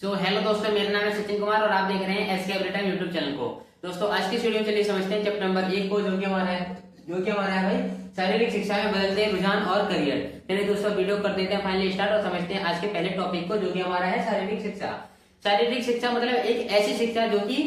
Hello दोस्तों, मेरा नाम है सचिन कुमार और आप देख रहे हैं SK every time YouTube channel को। दोस्तों आज की वीडियो चलिए समझते हैं चैप्टर नंबर 1 को, जो कि हमारा है भाई शारीरिक शिक्षा में बदलते रुझान और करियर। चलिए दोस्तों वीडियो कर देते हैं फाइनली स्टार्ट और समझते हैं आज के पहले टॉपिक को, जो कि हमारा है शारीरिक शिक्षा। शारीरिक शिक्षा मतलब एक ऐसी शिक्षा जो कि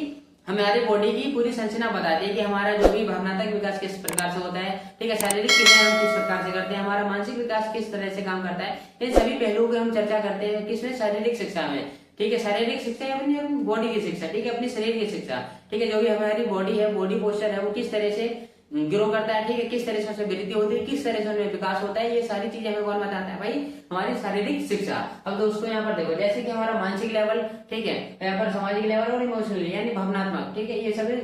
हमारी बॉडी की पूरी संरचना बताती है कि हमारा जो भी भावनात्मक विकास किस प्रकार से होता है, ठीक है, शारीरिक क्रिया हम किस प्रकार से करते हैं, हमारा मानसिक विकास किस तरह से काम करता है, इन सभी पहलुओं की हम चर्चा करते हैं किसमें, शारीरिक शिक्षा में। ठीक है, शारीरिक शिक्षा या अपनी बॉडी की शिक्षा, ठीक है, अपनी शरीर की शिक्षा, ठीक है, जो भी हमारी बॉडी है, बॉडी पोस्चर है, वो किस तरह से ग्रो करता है, ठीक है, किस तरह से उसमें वृद्धि होती है, किस तरह से उसमें विकास होता है, ये सारी चीजें हमें कौन बताता है भाई, हमारी शारीरिक शिक्षा। अब दोस्तों यहाँ पर देखो, जैसे कि हमारा मानसिक लेवल, ठीक है, यहाँ पर सामाजिक लेवल और इमोशनल यानी भावनात्मक, ठीक है, ये सभी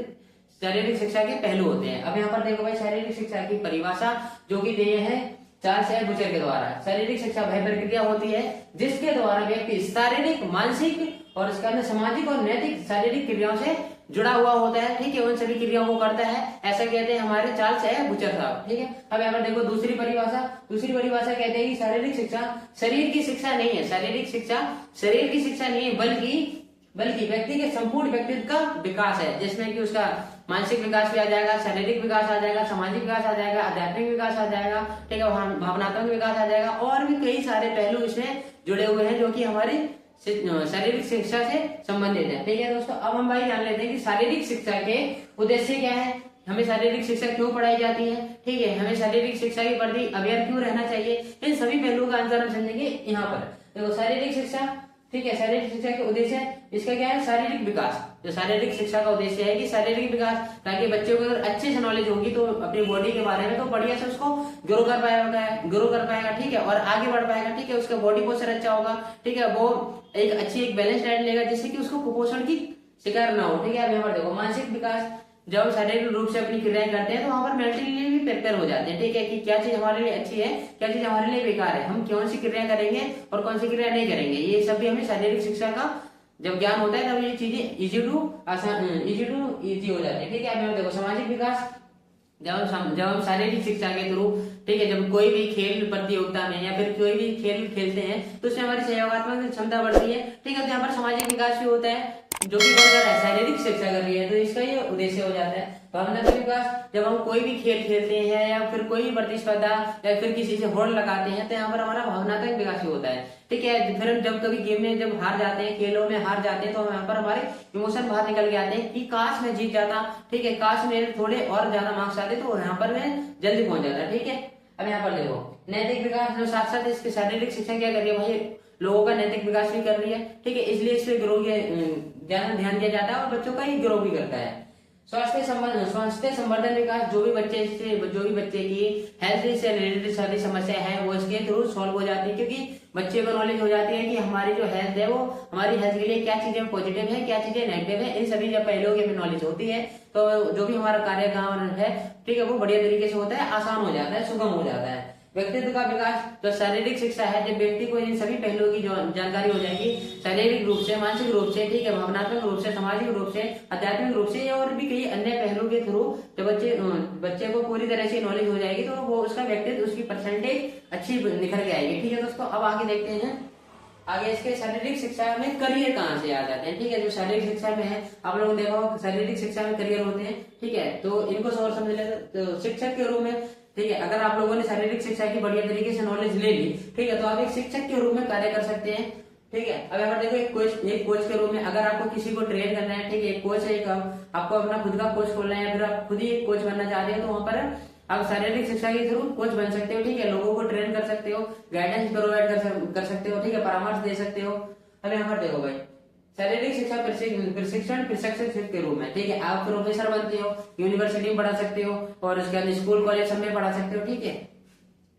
शारीरिक शिक्षा के पहलू होते हैं। अब यहाँ पर देखो भाई, शारीरिक शिक्षा की परिभाषा जो कि दी है चार्ल्स बुचर के द्वारा। शारीरिक शिक्षा वह प्रक्रिया होती है जिसके द्वारा व्यक्ति शारीरिक, मानसिक और इसके अंदर सामाजिक और नैतिक शारीरिक क्रियाओं से जुड़ा हुआ होता है, ठीक है, उन सभी क्रियाओं को करता है, ऐसा कहते हैं हमारे चार्ल्स बुचर साहब। ठीक है, अब यहाँ पर देखो दूसरी परिभाषा कहते हैं कि शारीरिक शिक्षा शरीर की शिक्षा नहीं है, शारीरिक शिक्षा शरीर की शिक्षा नहीं है, बल्कि व्यक्ति के संपूर्ण व्यक्तित्व का विकास है, जिसमें कि उसका मानसिक विकास भी आ जाएगा, शारीरिक विकास आ जाएगा, सामाजिक विकास आ जाएगा, आध्यात्मिक विकास आ जाएगा, ठीक है, भावनात्मक विकास आ जाएगा, और भी कई सारे पहलू इसमें जुड़े हुए हैं जो कि हमारे शारीरिक शिक्षा से संबंधित है। ठीक है दोस्तों, अब हम भाई जान लेते हैं कि शारीरिक शिक्षा के उद्देश्य क्या है, हमें शारीरिक शिक्षा क्यों पढ़ाई जाती है, ठीक है, हमें शारीरिक शिक्षा के प्रति अवेयर क्यों रहना चाहिए, इन सभी पहलुओं का आंसर हम समझेंगे यहाँ पर। देखो शारीरिक शिक्षा, ठीक है, शारीरिक शिक्षा के उद्देश्य इसका क्या है, शारीरिक विकास। जो शारीरिक शिक्षा का उद्देश्य है कि शारीरिक विकास, ताकि बच्चों को अगर अच्छे से नॉलेज होगी तो अपनी बॉडी के बारे में तो बढ़िया से उसको ग्रो कर पाएगा, ठीक है, और आगे बढ़ पाएगा, ठीक है, उसका बॉडी पोस्चर अच्छा होगा, ठीक है, वो एक बैलेंस डाइट लेगा जिससे कि उसको कुपोषण की शिकार ना हो। ठीक है, अब यहाँ पर देखो मानसिक विकास, जब हम शारीरिक रूप से अपनी क्रियाएं करते हैं तो वहां पर मेंटली भी प्रिपेयर हो जाते हैं, ठीक है, कि क्या चीज हमारे लिए अच्छी है, क्या चीज हमारे लिए बेकार है, हम कौन सी क्रिया करेंगे और कौन सी क्रिया नहीं करेंगे, ये सब भी हमें शारीरिक शिक्षा का जब ज्ञान होता है तब ये चीजें इजी टू इजी हो जाती है। ठीक है, अब देखो सामाजिक विकास, जब हम शारीरिक शिक्षा के थ्रू, ठीक है, जब कोई भी खेल प्रतियोगिता में या फिर कोई भी खेल खेलते हैं तो उसमें हमारी सहयोगात्मक क्षमता बढ़ती है, ठीक है, तो यहाँ पर सामाजिक विकास भी होता है जो कि कौन कर रहा है, शारीरिक शिक्षा कर रही है, तो इसका ये उद्देश्य हो जाता है। भावनात्मक विकास, जब हम कोई भी खेल खेलते हैं या फिर कोई भी प्रतिस्पर्धा या फिर किसी से होड़ लगाते हैं तो यहाँ पर हमारा भावनात्मक विकास भी होता है, ठीक है, फिर हम जब कभी गेम में जब हार जाते हैं, खेलों में हार जाते हैं, तो यहाँ पर हमारे इमोशन बाहर निकल के आते हैं कि काश मैं जीत जाता, ठीक है, काश मेरे थोड़े और ज्यादा मार्क्स आते तो यहाँ पर मैं जल्दी पहुंच जाता। ठीक है, अब यहाँ पर देखो नैतिक विकास, जो साथ साथ इसके शारीरिक शिक्षा क्या कर रही है भाई, लोगों का नैतिक विकास भी कर रही है, ठीक है, इसलिए इस पे ग्रो ज्यादा ध्यान दिया जाता है और बच्चों का ही ग्रो भी करता है। स्वास्थ्य संवर्धन विकास, जो भी बच्चे की हेल्थ से रिलेटेड सारी समस्या है वो इसके थ्रू सॉल्व हो जाती है, क्योंकि बच्चे को नॉलेज हो जाती है कि हमारी जो हेल्थ है वो हमारी हेल्थ के लिए क्या चीजें पॉजिटिव है, क्या चीजें नेगेटिव है, इन सभी जब पहलुओं की नॉलेज होती है तो जो भी हमारा कार्यक्रम है, ठीक है, वो बढ़िया तरीके से होता है, आसान हो जाता है, सुगम हो जाता है। व्यक्तित्व का विकास, जो शारीरिक शिक्षा है, जब व्यक्ति को इन सभी पहलुओं की जानकारी हो जाएगी, शारीरिक रूप से, मानसिक रूप से, ठीक है, भावनात्मक रूप से, सामाजिक रूप से, आध्यात्मिक रूप से और भी कई अन्य पहलुओं के थ्रू जब बच्चे को पूरी तरह से नॉलेज हो जाएगी तो वो उसका व्यक्तित्व, उसकी परसेंटेज अच्छी निखर के आएगी। ठीक है दोस्तों, अब आगे देखते हैं आगे इसके शारीरिक शिक्षा में करियर कहाँ से आ जाते हैं। ठीक है, जो शारीरिक शिक्षा में है, आप लोगों ने देखा होगा शारीरिक शिक्षा में करियर होते हैं, ठीक है, तो इनको और समझ लेते, तो शिक्षक के रूप में, ठीक है, अगर आप लोगों ने शारीरिक शिक्षा की बढ़िया तरीके से नॉलेज ले ली, ठीक है, तो आप एक शिक्षक के रूप में कार्य कर सकते हैं। ठीक है, अब यहाँ पर देखो एक कोच के रूप में अगर आपको किसी को ट्रेन करना है, ठीक है, कोच है, आपको अपना खुद का कोच खोलना है, फिर आप खुद ही एक कोच बनना चाहते हो तो वहां पर आप शारीरिक शिक्षा के थ्रू कोच बन सकते हो, ठीक है, लोगों को ट्रेन कर सकते हो, गाइडेंस प्रोवाइड कर सकते हो, ठीक है, परामर्श दे सकते हो। अब यहाँ पर देखो भाई, शारीरिक शिक्षा प्रशिक्षण के रूप में, ठीक है, आप प्रोफेसर बनते हो, यूनिवर्सिटी में पढ़ा सकते हो और उसके बाद स्कूल कॉलेज सब में पढ़ा सकते हो, ठीक है,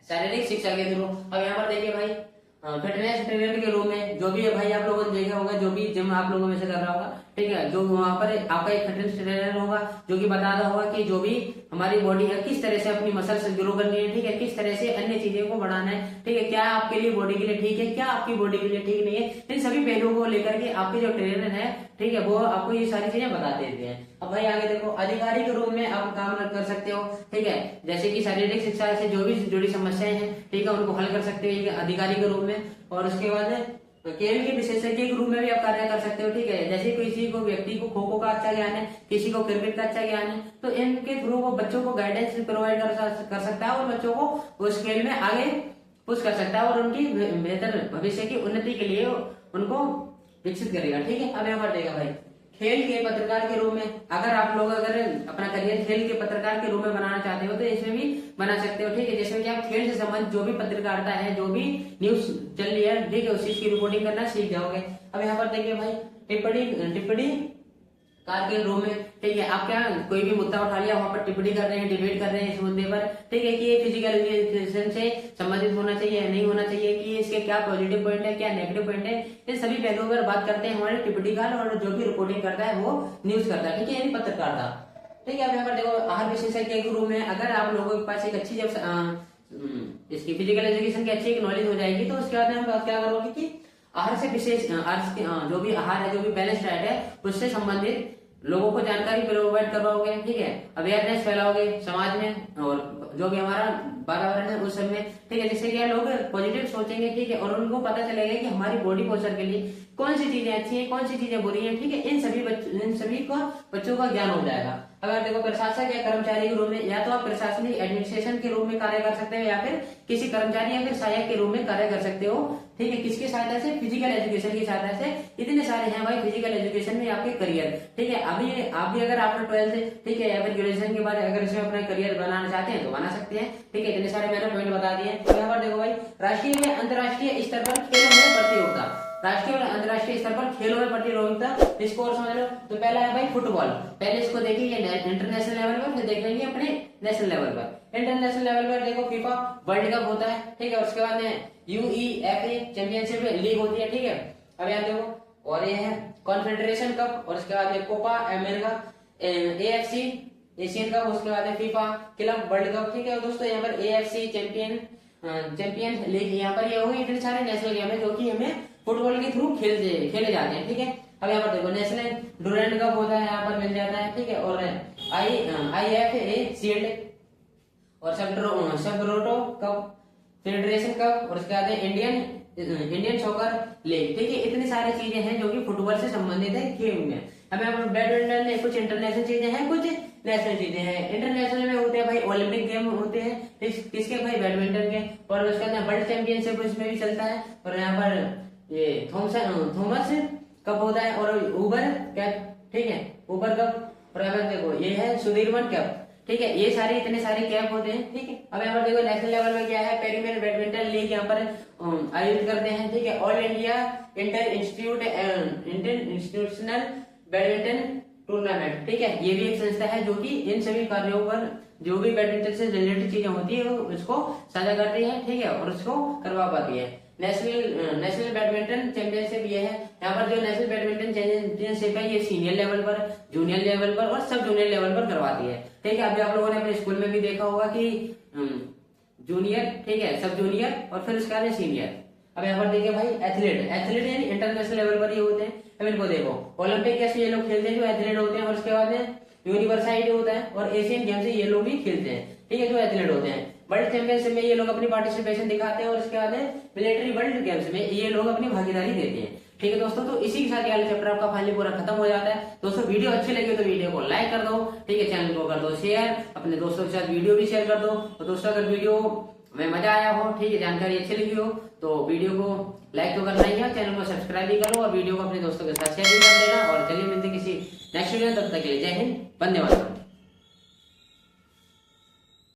शारीरिक शिक्षा के थ्रू। अब यहाँ पर देखिए भाई, फिटनेस ट्रेनर के रूप में, जो भी भाई आप लोगों ने देखा होगा, जो भी जिम आप लोगों में से कर रहा होगा, ठीक है, जो वहां पर आपका एक फिटनेस ट्रेनर होगा जो कि बता रहा होगा कि जो भी हमारी बॉडी है किस तरह से अपनी मसल्स ग्रो करनी है, ठीक है, किस तरह से अन्य चीजों को बढ़ाना है, ठीक है, क्या आपके लिए बॉडी के लिए ठीक है, क्या आपकी बॉडी के लिए ठीक नहीं है, इन सभी पहलुओं को लेकर के आपके जो ट्रेनर है, ठीक है, वो आपको ये सारी चीजें बता देते हैं। अब भाई आगे देखो, अधिकारी के रूप में आप काम कर सकते हो, ठीक है, जैसे कि शारीरिक शिक्षा से जो भी जुड़ी समस्याएं हैं, ठीक है, उनको हल कर सकते हो अधिकारी के रूप में। और उसके बाद खेल के विशेषज्ञ के रूप में भी आप कार्य कर सकते हो, ठीक है। जैसे किसी को व्यक्ति को खो खो का अच्छा ज्ञान है, किसी को क्रिकेट का अच्छा ज्ञान है, तो इनके थ्रू वो बच्चों को गाइडेंस प्रोवाइड कर सकता है और बच्चों को उस खेल में आगे पुश कर सकता है और उनकी बेहतर भविष्य की उन्नति के लिए उनको विकसित करेगा, ठीक है। अब यहाँ पर देगा भाई खेल के पत्रकार के रूप में, अगर आप लोग अगर अपना करियर खेल के पत्रकार के रूप में बनाना चाहते हो तो इसमें भी बना सकते हो, ठीक है। जैसे कि आप खेल से संबंधित जो भी पत्रकारिता है, जो भी न्यूज चल रही है, ठीक है, उस चीज की रिपोर्टिंग करना सीख जाओगे। अब यहाँ पर देखिए भाई टिप्पणी कार के रूप में, ठीक है। आप क्या कोई भी मुद्दा उठा लिया, वहां पर टिप्पणी कर रहे हैं, डिबेट कर रहे हैं इस मुद्दे पर, ठीक है, कि ये फिजिकल एजुकेशन से संबंधित होना चाहिए या नहीं होना चाहिए, कि इसके क्या पॉजिटिव पॉइंट है, क्या नेगेटिव पॉइंट है, इन सभी पहलुओं पर बात करते हैं हमारे टिप्पणीकार, और जो भी रिपोर्टिंग करता है वो न्यूज करता है, ठीक है, यानी पत्रकारिता, ठीक है। अब यहाँ पर देखो आहार विशेषज्ञ के रूप में, अगर आप लोगों के पास एक अच्छी जब इसकी फिजिकल एजुकेशन की अच्छी एक नॉलेज हो जाएगी, तो उसके बाद में हम क्या करोगे कि आहार से विशेष जो भी आहार है, जो भी बैलेंस डाइट है, उससे संबंधित लोगों को जानकारी प्रोवाइड करवाओगे, ठीक है, अवेयरनेस फैलाओगे समाज में और जो भी हमारा वातावरण है उस सब में, ठीक है, जिससे क्या लोग पॉजिटिव सोचेंगे, ठीक है, और उनको पता चलेगा कि हमारी बॉडी पोस्चर के लिए कौन सी चीजें अच्छी है, कौन सी चीजें बुरी है, ठीक है, इन सभी को बच्चों का ज्ञान हो जाएगा। अगर देखो प्रशासक या कर्मचारी के रूप में, या तो आप प्रशासनिक एडमिनिस्ट्रेशन के रूप में कार्य कर सकते हो, या फिर किसी कर्मचारी या फिर सहायक के रूप में कार्य कर सकते हो, ठीक है, किसकी सहायता से, फिजिकल एजुकेशन की सहायता से। इतने सारे हैं भाई फिजिकल एजुकेशन में आपके करियर, ठीक है। अभी आप भी अगर आपने 12th, ठीक है, या फिर ग्रेजुएशन के बाद अगर इसमें अपना करियर बनाना चाहते हैं तो बना सकते हैं, ठीक है। इतने सारे मैंने पॉइंट बता दिए। तो यहाँ पर देखो भाई राष्ट्रीय में अंतर्राष्ट्रीय स्तर पर खेलों में प्रतियोगिता, राष्ट्रीय और अंतर्राष्ट्रीय स्तर पर खेलों में प्रतियोगिता, इसको और समझ लो। तो पहला है भाई फुटबॉल, पहले इसको देखेंगे इंटरनेशनल लेवल पर, फिर देख लेंगे अपने नेशनल लेवल पर। इंटरनेशनल लेवल पर देखो फीफा वर्ल्ड कप होता है, ठीक है, उसके बाद में यूईएफए चैंपियनशिप लीग होती है, ठीक है। अब यहाँ देखो और ये है कॉन्फेडरेशन कप, और उसके बाद में Copa America, AFC Asian Cup, उसके बाद में फीफा क्लब वर्ल्ड कप, ठीक है दोस्तों। यहाँ पर एएफसी चैंपियन लीग, यहाँ पर ये हो गए इतने सारे नेशनल गेम है जो कि हमें फुटबॉल के थ्रू खेले जाते हैं, ठीक है। अब यहाँ पर देखो नेशनल डुरेंट कप होता है, यहाँ पर मिल जाता है, ठीक है, और आईएफए शील्ड और सबरोटो कप, फेडरेशन कप, और उसके बाद इंडियन सॉकर लीग, ठीक है। इतनी सारी चीजें हैं जो कि फुटबॉल से संबंधित है खेल में। अब यहाँ पर बैडमिंटन में कुछ इंटरनेशनल चीजें हैं, कुछ नेशनल चीजें हैं। इंटरनेशनल में होते हैं भाई ओलंपिक गेम होते हैं, किसके भाई बैडमिंटन के, और उसके बाद वर्ल्ड चैंपियनशिप उसमें भी चलता है, और यहाँ पर ये थॉमस कप होता है, और उबर कप, ठीक है, उबर कप, और यहाँ पर देखो ये है सुधीरमन कप, ठीक है। ये सारे इतने सारे कैप होते हैं, ठीक है। अब यहाँ पर देखो नेशनल लेवल में क्या है, पेरीमेन बैडमिंटन लीग यहाँ पर आयोजित करते हैं, ठीक है। All India international badminton tournament, ठीक है, ये भी एक संस्था है जो कि इन सभी कार्यों पर जो भी बैडमिंटन से रिलेटेड चीजें होती है उसको साझा करती है, ठीक है, और उसको करवा पाती है। नेशनल बैडमिंटन चैंपियनशिप ये है, यहाँ पर जो नेशनल बैडमिंटन चैंपियनशिप है ये सीनियर लेवल पर, जूनियर लेवल पर और सब जूनियर लेवल पर करवाती है, ठीक है। अभी आप लोगों ने अपने स्कूल में भी देखा होगा कि जूनियर, ठीक है, सब जूनियर और फिर उसके बाद सीनियर। अब यहाँ पर देखिए भाई एथलीट यानी इंटरनेशनल लेवल पर ये होते हैं। अब इनको देखो ओलंपिक कैसे ये लोग खेलते हैं जो एथलीट होते हैं, और उसके बाद में यूनिवर्सिटी होता है, और एशियन गेम से ये लोग भी खेलते हैं, ठीक है, जो एथलीट होते हैं। वर्ल्ड चैंपियनशिप में ये लोग अपनी पार्टिसिपेशन दिखाते हैं, और उसके बाद मिलिट्री वर्ल्ड गेम्स में ये लोग अपनी भागीदारी देते हैं, ठीक है दोस्तों। तो इसी के साथ ये चैप्टर आपका फाइनली पूरा खत्म हो जाता है दोस्तों। वीडियो अच्छी लगी तो वीडियो को लाइक कर दो, ठीक है, चैनल को कर दो शेयर, अपने दोस्तों के साथ वीडियो भी शेयर कर दो। और दोस्तों अगर वीडियो में मजा आया हो, ठीक है, जानकारी अच्छी लगी हो तो वीडियो को लाइक तो करना ही है, चैनल को सब्सक्राइब भी करो और वीडियो को अपने दोस्तों के साथ शेयर भी कर देना। और चलिए मिलते किसी नेक्स्ट वीडियो, तब तक के लिए जय हिंद, वंदे मातरम।